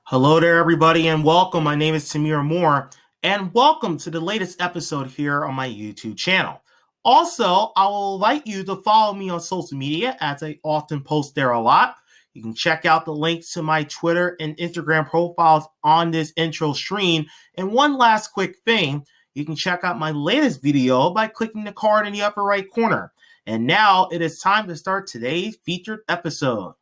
Hello there, everybody, and welcome. My name is Tamir Moore, and welcome to the latest episode here on my YouTube channel. Also, I will invite you to follow me on social media as I often post there a lot. You can check out the links to my Twitter and Instagram profiles on this intro screen. And one last quick thing, you can check out my latest video by clicking the card in the upper right corner. And now it is time to start today's featured episode.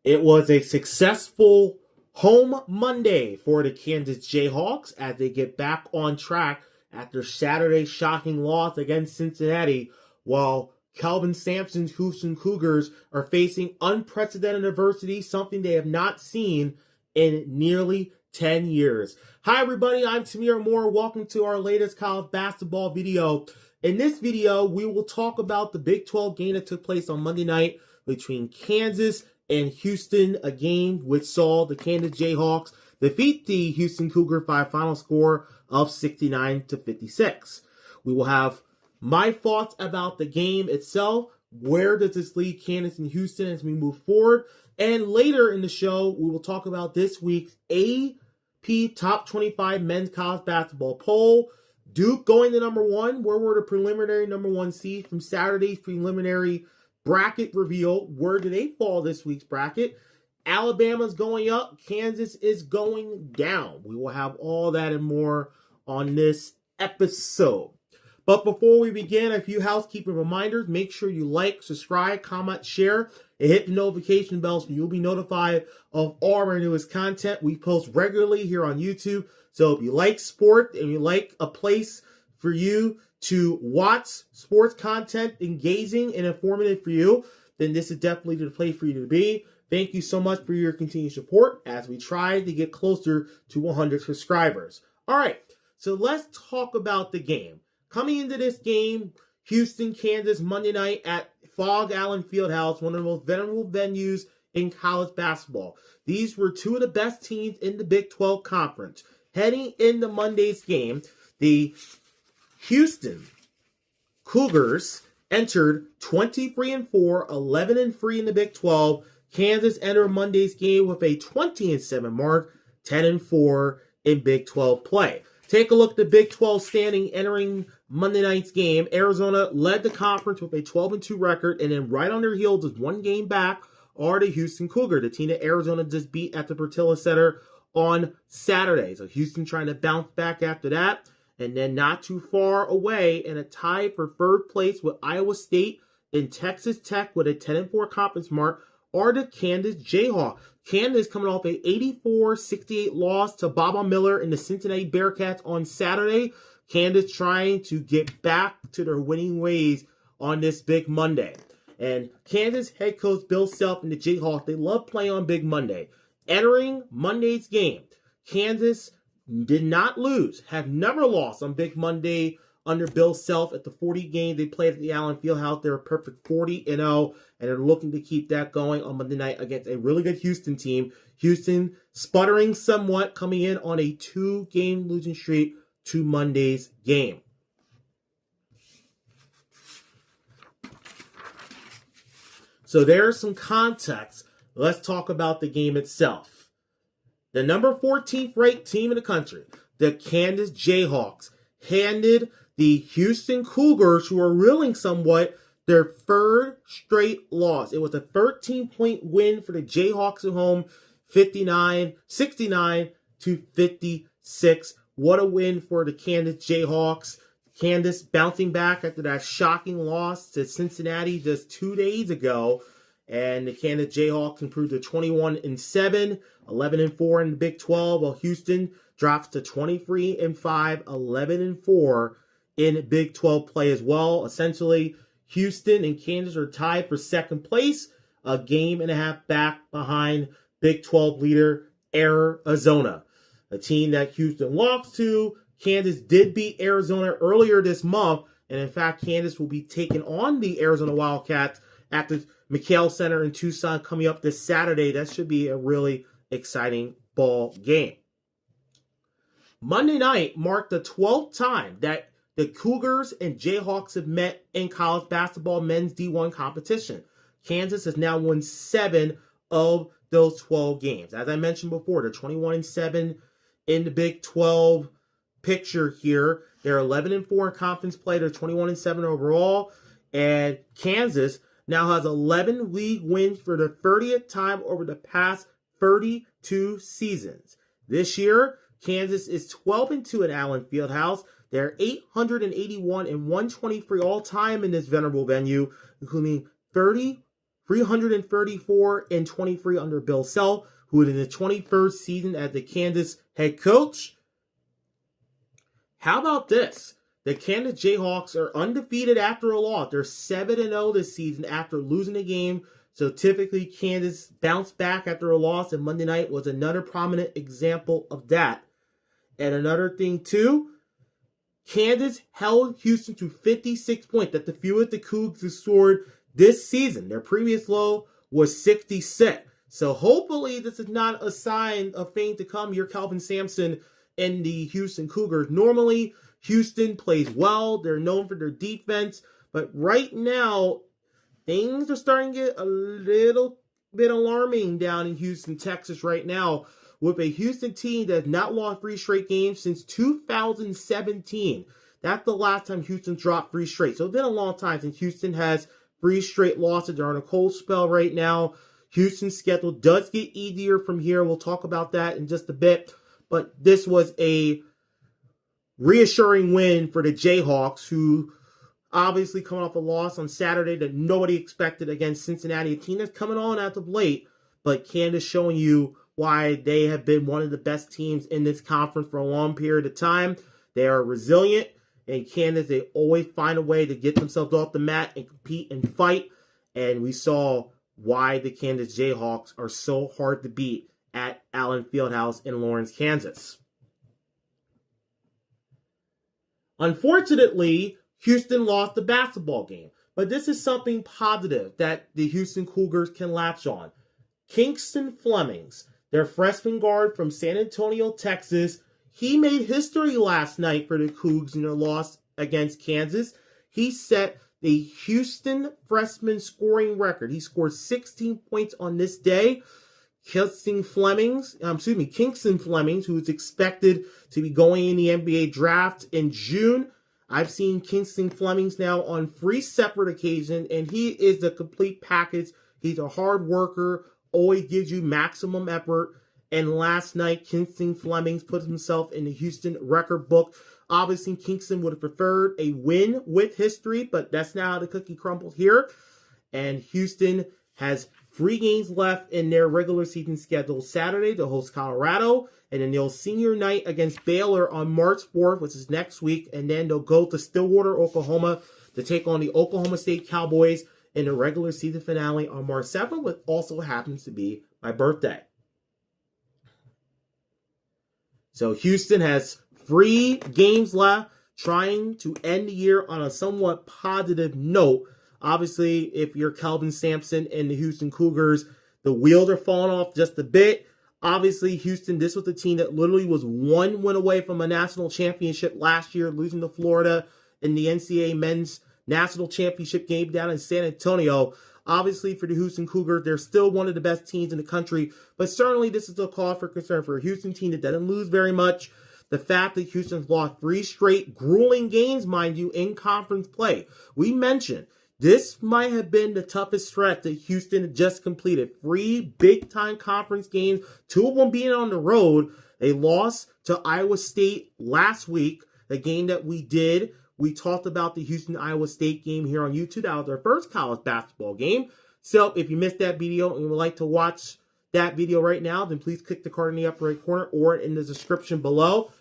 It was a successful home Monday for the Kansas Jayhawks as they get back on track after Saturday's shocking loss against Cincinnati, while Kelvin Sampson's Houston Cougars are facing unprecedented adversity, something they have not seen in nearly 10 years. Hi everybody, I'm Tamir Moore. Welcome to our latest college basketball video. In this video, we will talk about the Big 12 game that took place on Monday night between Kansas and Houston, a game which saw the Kansas Jayhawks defeat the Houston Cougars by a final score of 69-56. We will have my thoughts about the game itself. Where does this leave Kansas and Houston as we move forward? And later in the show, we will talk about this week's AP Top 25 Men's College Basketball Poll. Duke going to number one. Where were the preliminary number one seeds from Saturday's preliminary bracket reveal? Where do they fall this week's bracket? Alabama's going up. Kansas is going down. We will have all that and more on this episode. But before we begin, a few housekeeping reminders. Make sure you like, subscribe, comment, share, and hit the notification bell so you'll be notified of all our newest content. We post regularly here on YouTube. So if you like sport and you like a place for you to watch sports content, engaging and informative for you, then this is definitely the place for you to be. Thank you so much for your continued support as we try to get closer to 100 subscribers. All right, so let's talk about the game. Coming into this game, Houston, Kansas, Monday night at Allen Fieldhouse, one of the most venerable venues in college basketball. These were two of the best teams in the Big 12 Conference. Heading into Monday's game, the Houston Cougars entered 23-4, 11-3 in the Big 12. Kansas entered Monday's game with a 20-7 mark, 10-4 in Big 12 play. Take a look at the Big 12 standing entering Monday night's game. Arizona led the conference with a 12-2 record, and then right on their heels is one game back are the Houston Cougars, the team that Arizona just beat at the Portillo Center on Saturday. So Houston trying to bounce back after that. And then not too far away in a tie for third place with Iowa State and Texas Tech with a 10-4 conference mark are the Kansas Jayhawks. Kansas coming off a 84-68 loss to Baba Miller and the Cincinnati Bearcats on Saturday. Kansas trying to get back to their winning ways on this big Monday. And Kansas head coach Bill Self and the Jayhawks, they love playing on Big Monday. Entering Monday's game, Kansas did not lose, have never lost on Big Monday under Bill Self at the 40 games they played at the Allen Fieldhouse. They're a perfect 40-0, and they're looking to keep that going on Monday night against a really good Houston team. Houston sputtering somewhat, coming in on a 2-game losing streak to Monday's game. So there's some context. Let's talk about the game itself. The number 14th ranked team in the country, the Kansas Jayhawks, handed the Houston Cougars, who are reeling somewhat, their third straight loss. It was a 13-point win for the Jayhawks at home, 69-56. What a win for the Kansas Jayhawks. Kansas bouncing back after that shocking loss to Cincinnati just 2 days ago. And the Kansas Jayhawks improved to 21-7, 11-4 in the Big 12, while Houston drops to 23-5, 11-4 in Big 12 play as well. Essentially, Houston and Kansas are tied for second place, a game and a half back behind Big 12 leader Arizona, a team that Houston lost to. Kansas did beat Arizona earlier this month, and in fact, Kansas will be taking on the Arizona Wildcats at the McKale Center in Tucson coming up this Saturday. That should be a really exciting ball game. Monday night marked the 12th time that the Cougars and Jayhawks have met in college basketball men's D1 competition. Kansas has now won 7 of those 12 games. As I mentioned before, they're 21-7 in the Big 12 picture here. They're 11-4 in conference play. They're 21-7 overall. And Kansas now has 11 league wins for the 30th time over the past 32 seasons. This year, Kansas is 12-2 at Allen Fieldhouse. They're 881 and 123 all-time in this venerable venue, including 334 and 23 under Bill Self, who is in his 21st season as the Kansas head coach. How about this? The Kansas Jayhawks are undefeated after a loss. They're 7-0 this season after losing a game. So typically Kansas bounced back after a loss, and Monday night was another prominent example of that. And another thing too, Kansas held Houston to 56 points. That's the fewest the Cougs have scored this season. Their previous low was 66. So hopefully this is not a sign of things to come. You're Kelvin Sampson and the Houston Cougars. Normally, Houston plays well. They're known for their defense. But right now, things are starting to get a little bit alarming down in Houston, Texas right now, with a Houston team that has not lost 3 straight games since 2017. That's the last time Houston dropped 3 straight. So it's been a long time since Houston has 3 straight losses. They're on a cold spell right now. Houston's schedule does get easier from here. We'll talk about that in just a bit. But this was a reassuring win for the Jayhawks, who obviously coming off a loss on Saturday that nobody expected against Cincinnati, a team that's coming on as of late. But Kansas showing you why they have been one of the best teams in this conference for a long period of time. They are resilient. And Kansas, they always find a way to get themselves off the mat and compete and fight. And we saw why the Kansas Jayhawks are so hard to beat at Allen Fieldhouse in Lawrence, Kansas. Unfortunately, Houston lost the basketball game. But this is something positive that the Houston Cougars can latch on. Kingston Flemings, their freshman guard from San Antonio, Texas, he made history last night for the Cougs in their loss against Kansas. He set the Houston freshman scoring record. He scored 16 points on this day. Kingston Flemings, who is expected to be going in the NBA draft in June. I've seen Kingston Flemings now on 3 separate occasions, and he is the complete package. He's a hard worker, always gives you maximum effort. And last night, Kingston Flemings put himself in the Houston record book. Obviously, Kingston would have preferred a win with history, but that's not how the cookie crumbled here. And Houston has 3 games left in their regular season schedule. Saturday, they'll host Colorado, and then they'll senior night against Baylor on March 4th, which is next week, and then they'll go to Stillwater, Oklahoma to take on the Oklahoma State Cowboys in the regular season finale on March 7th, which also happens to be my birthday. So Houston has 3 games left, trying to end the year on a somewhat positive note. Obviously, if you're Kelvin Sampson and the Houston Cougars, the wheels are falling off just a bit. Obviously, Houston, this was the team that literally was 1 win away from a national championship last year, losing to Florida in the NCAA men's national championship game down in San Antonio. Obviously, for the Houston Cougars, they're still one of the best teams in the country, but certainly this is a cause for concern for a Houston team that doesn't lose very much. The fact that Houston's lost 3 straight grueling games, mind you, in conference play. We mentioned this might have been the toughest stretch that Houston had just completed. 3 big-time conference games, 2 of them being on the road. They lost to Iowa State last week, the game that we did. We talked about the Houston-Iowa State game here on YouTube. That was our first college basketball game. So if you missed that video and you would like to watch that video right now, then please click the card in the upper right corner or in the description below.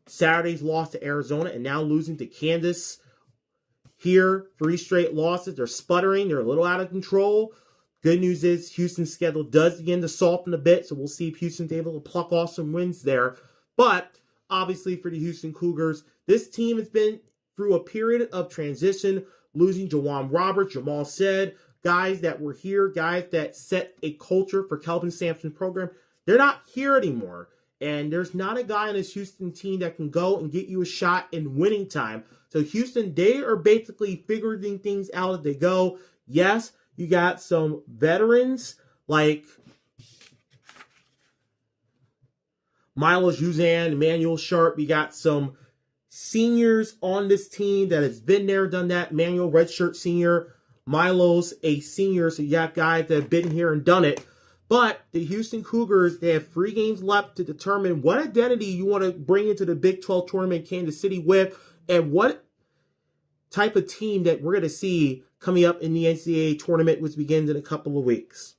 Saturday's loss to Arizona and now losing to Kansas. Here, 3 straight losses. They're sputtering. They're a little out of control. Good news is Houston's schedule does begin to soften a bit, so we'll see if Houston's able to pluck off some wins there. But obviously for the Houston Cougars, this team has been through a period of transition, losing Jawan Roberts, Jamal said, guys that were here, guys that set a culture for Kelvin Sampson's program. They're not here anymore. And there's not a guy on this Houston team that can go and get you a shot in winning time. So Houston, they are basically figuring things out as they go. Yes, you got some veterans like Milos Uzan, Emmanuel Sharp. You got some seniors on this team that has been there, done that. Emmanuel, redshirt senior. Milos, a senior. So you got guys that have been here and done it. But the Houston Cougars, they have 3 games left to determine what identity you want to bring into the Big 12 tournament Kansas City with, and what type of team that we're going to see coming up in the NCAA tournament, which begins in a couple of weeks.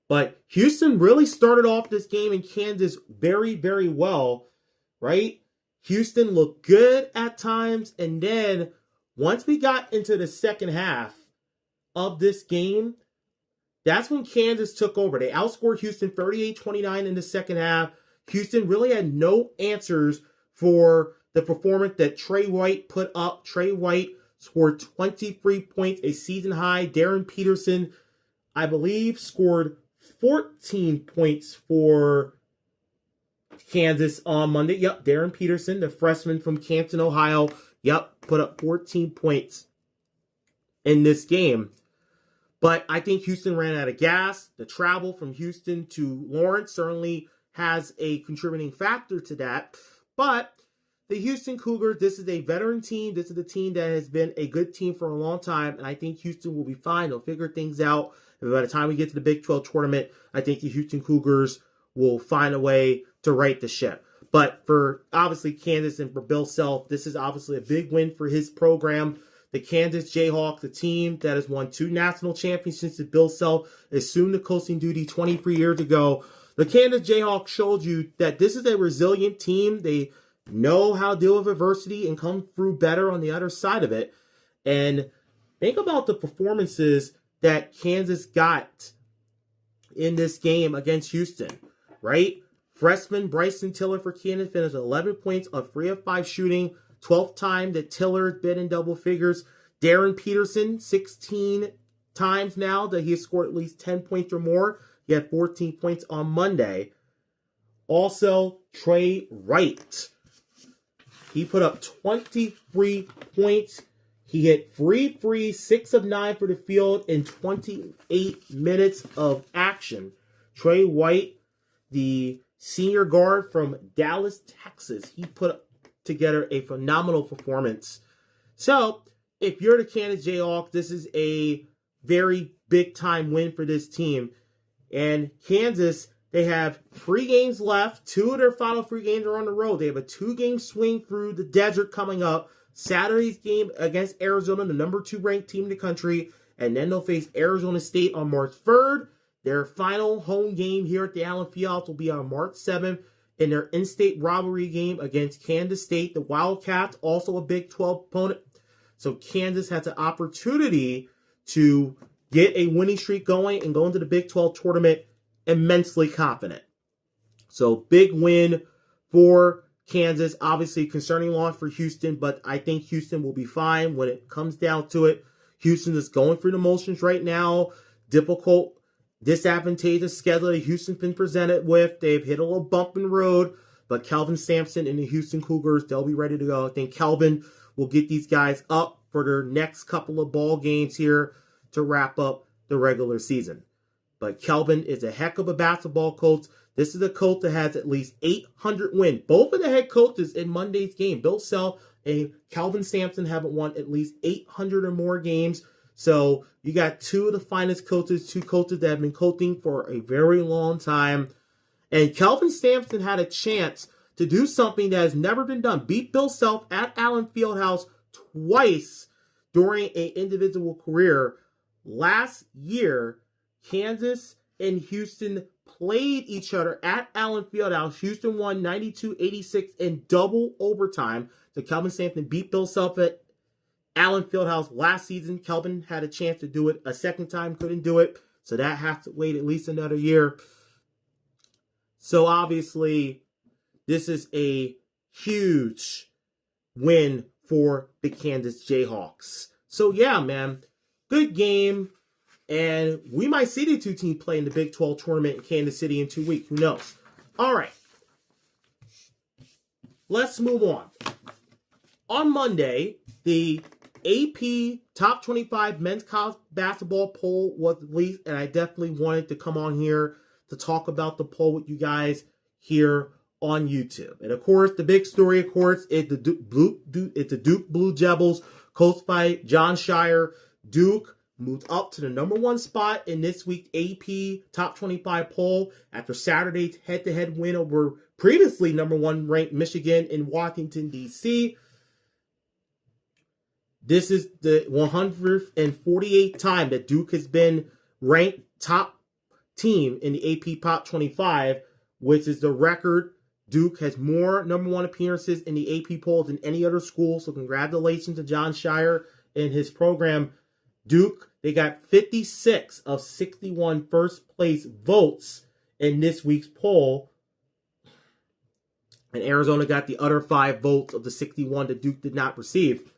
But Houston really started off this game in Kansas very, very well, right? Houston looked good at times, and then once we got into the second half of this game, that's when Kansas took over. They outscored Houston 38-29 in the second half. Houston really had no answers for the performance that Tre White put up. Tre White scored 23 points, a season high. Darryn Peterson, I believe, scored 14 points for Kansas on Monday. Yep, Darryn Peterson, the freshman from Canton, Ohio. Yep, put up 14 points in this game. But I think Houston ran out of gas. The travel from Houston to Lawrence certainly has a contributing factor to that. But the Houston Cougars, this is a veteran team. This is a team that has been a good team for a long time. And I think Houston will be fine. They'll figure things out. And by the time we get to the Big 12 tournament, I think the Houston Cougars will find a way to right the ship. But for, obviously, Kansas and for Bill Self, this is obviously a big win for his program. The Kansas Jayhawks, the team that has won 2 national championships since Bill Self assumed the coaching duty 23 years ago. The Kansas Jayhawks showed you that this is a resilient team. They know how to deal with adversity and come through better on the other side of it. And think about the performances that Kansas got in this game against Houston, right? Freshman Bryson Tiller for Kansas finished 11 points on 3 of 5 shooting. 12th time that Tiller has been in double figures. Darryn Peterson, 16 times now that he has scored at least 10 points or more. He had 14 points on Monday. Also, Tre White. He put up 23 points. He hit 3 threes, 6 of 9 for the field in 28 minutes of action. Tre White, the senior guard from Dallas, Texas, he put together a phenomenal performance. So, if you're the Kansas Jayhawks, this is a very big-time win for this team. And Kansas, they have 3 games left. 2 of their final 3 games are on the road. They have a 2-game swing through the desert coming up. Saturday's game against Arizona, the number 2 ranked team in the country. And then they'll face Arizona State on March 3rd. Their final home game here at the Allen Fieldhouse will be on March 7th. In their in-state rivalry game against Kansas State. The Wildcats, also a Big 12 opponent. So Kansas has an opportunity to get a winning streak going and go into the Big 12 tournament immensely confident. So big win for Kansas. Obviously concerning loss for Houston, but I think Houston will be fine when it comes down to it. Houston is going through the motions right now. Difficult, disadvantageous schedule that Houston's been presented with. They've hit a little bump in the road, but Kelvin Sampson and the Houston Cougars, they'll be ready to go. I think Kelvin will get these guys up for their next couple of ball games here to wrap up the regular season. But Kelvin is a heck of a basketball coach. This is a coach that has at least 800 wins. Both of the head coaches in Monday's game, Bill Self and Kelvin Sampson, haven't won at least 800 or more games. So you got 2 of the finest coaches, 2 coaches that have been coaching for a very long time. And Kelvin Sampson had a chance to do something that has never been done. Beat Bill Self at Allen Fieldhouse twice during an individual career. Last year, Kansas and Houston played each other at Allen Fieldhouse. Houston won 92-86 in double overtime. So Kelvin Sampson beat Bill Self at Allen Fieldhouse last season. Kelvin had a chance to do it a second time, couldn't do it. So that has to wait at least another year. So obviously, this is a huge win for the Kansas Jayhawks. So yeah, man, good game. And we might see the two teams play in the Big 12 tournament in Kansas City in 2 weeks. Who knows? All right. Let's move on. On Monday, the AP Top 25 Men's College Basketball poll was released, and I definitely wanted to come on here to talk about the poll with you guys here on YouTube. And of course, the big story, of course, is the Duke Blue Devils, coached by Jon Scheyer. Duke moved up to the #1 spot in this week's AP Top 25 poll after Saturday's head-to-head win over previously #1 ranked Michigan in Washington, D.C. This is the 148th time that Duke has been ranked top team in the AP Top 25, which is the record. Duke has more #1 appearances in the AP poll than any other school, so congratulations to Jon Scheyer and his program. Duke, they got 56 of 61 first-place votes in this week's poll, and Arizona got the other 5 votes of the 61 that Duke did not receive.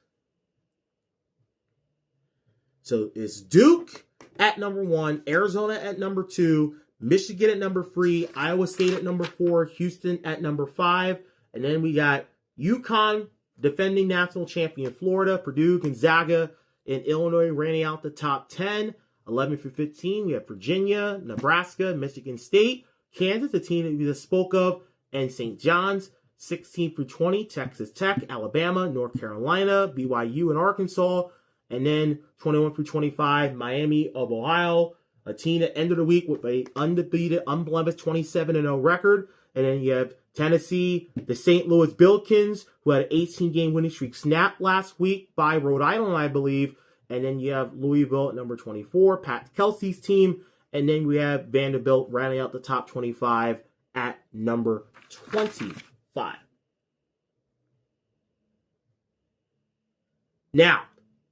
So it's Duke at #1, Arizona at #2, Michigan at #3, Iowa State at #4, Houston at #5, and then we got UConn, defending national champion Florida, Purdue, Gonzaga, and Illinois rounding out the top 10. 11 through 15, we have Virginia, Nebraska, Michigan State, Kansas, the team that we just spoke of, and St. John's. 16 through 20, Texas Tech, Alabama, North Carolina, BYU, and Arkansas. And then 21 through 25, Miami of Ohio, a team that ended the week with an undefeated, unblemished 27-0 record. And then you have Tennessee, the St. Louis Billikens, who had an 18-game winning streak snapped last week by Rhode Island, I believe. And then you have Louisville at #24, Pat Kelsey's team. And then we have Vanderbilt rounding out the top 25 at #25. Now,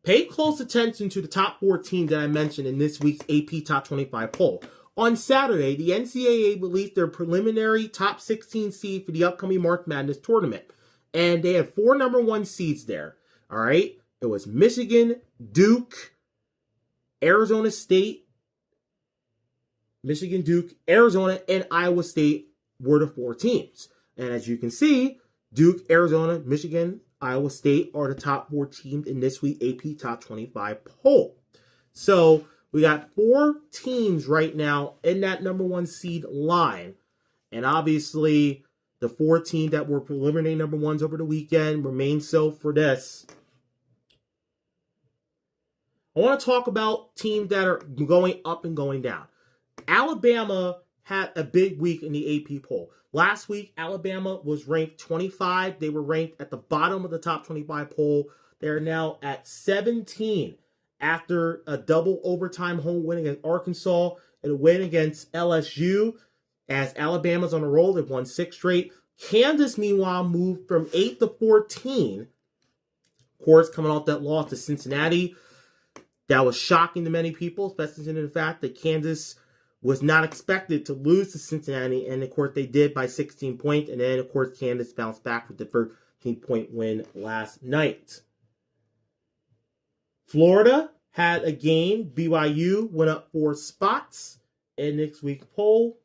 pay close attention to the top 4 teams that I mentioned in this week's AP Top 25 poll. On Saturday, the NCAA released their preliminary top 16 seed for the upcoming March Madness tournament. And they had 4 #1 seeds there. All right? It was Michigan, Duke, Arizona State, Michigan, Duke, Arizona, and Iowa State were the 4 teams. And as you can see, Duke, Arizona, Michigan, Iowa State are the top 4 teams in this week's AP Top 25 poll. So we got 4 teams right now in that #1 seed line. And obviously, the 4 teams that were preliminary #1s over the weekend remain so for this. I want to talk about teams that are going up and going down. Alabama had a big week in the AP poll. Last week, Alabama was ranked 25. They were ranked at the bottom of the top 25 poll. They're now at 17 after a double overtime home win against Arkansas and a win against LSU. As Alabama's on a roll, they've won 6 straight. Kansas, meanwhile, moved from 8 to 14. Of course, coming off that loss to Cincinnati. That was shocking to many people, especially in the fact that Kansas was not expected to lose to Cincinnati, and of course they did by 16 points, and then of course Kansas bounced back with the 13-point win last night. Florida had a game. BYU went up 4 spots in next week's poll.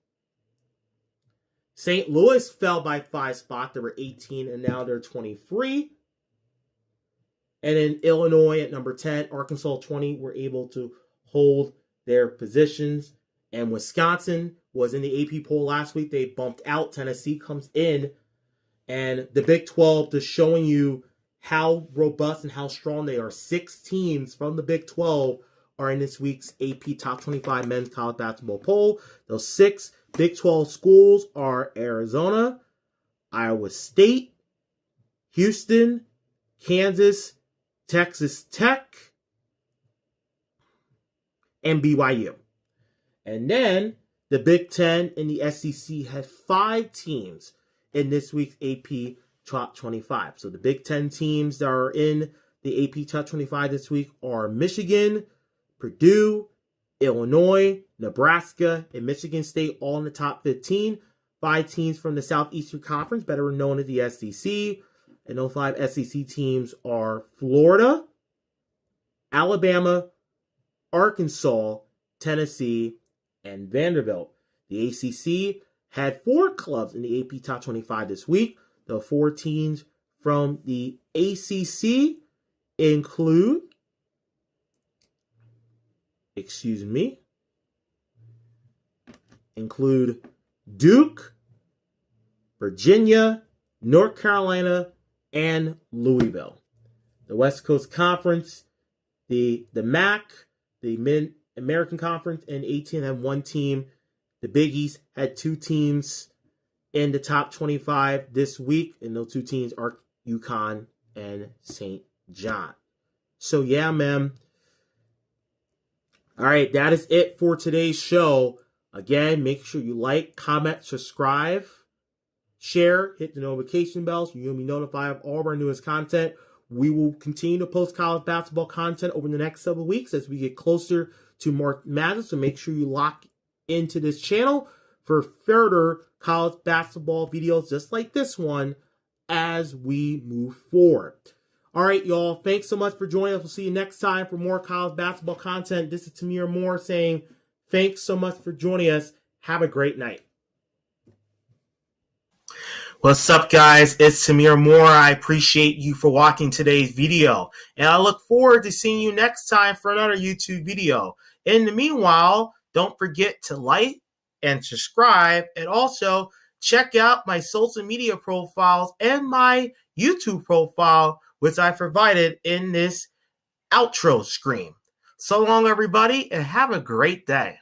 St. Louis fell by 5 spots. They were 18, and now they're 23. And then Illinois at #10, Arkansas 20 were able to hold their positions. And Wisconsin was in the AP poll last week. They bumped out. Tennessee comes in. And the Big 12 just showing you how robust and how strong they are. 6 teams from the Big 12 are in this week's AP Top 25 Men's College Basketball poll. Those 6 Big 12 schools are Arizona, Iowa State, Houston, Kansas, Texas Tech, and BYU. And then the Big 10 and the SEC had 5 teams in this week's AP Top 25. So the Big 10 teams that are in the AP Top 25 this week are Michigan, Purdue, Illinois, Nebraska, and Michigan State, all in the top 15. 5 teams from the Southeastern Conference, better known as the SEC. And those 5 SEC teams are Florida, Alabama, Arkansas, Tennessee, and Vanderbilt. The ACC had 4 clubs in the AP Top 25 this week. The 4 teams from the ACC include, Duke, Virginia, North Carolina, and Louisville. The West Coast Conference, the MAC, the Mid-American Conference, and 18 had 1 team. The Big East had 2 teams in the top 25 this week, and those 2 teams are UConn and St. John. So, yeah, man. All right, that is it for today's show. Again, make sure you like, comment, subscribe, share, hit the notification bell so you'll be notified of all of our newest content. We will continue to post college basketball content over the next several weeks as we get closer to March Madness. So make sure you lock into this channel for further college basketball videos just like this one as we move forward. All right, y'all. Thanks so much for joining us. We'll see you next time for more college basketball content. This is Tamir Moore saying thanks so much for joining us. Have a great night. What's up, guys? It's Tamir Moore. I appreciate you for watching today's video, and I look forward to seeing you next time for another YouTube video. In the meanwhile, don't forget to like and subscribe, and also check out my social media profiles and my YouTube profile, which I provided in this outro screen. So long, everybody, and have a great day.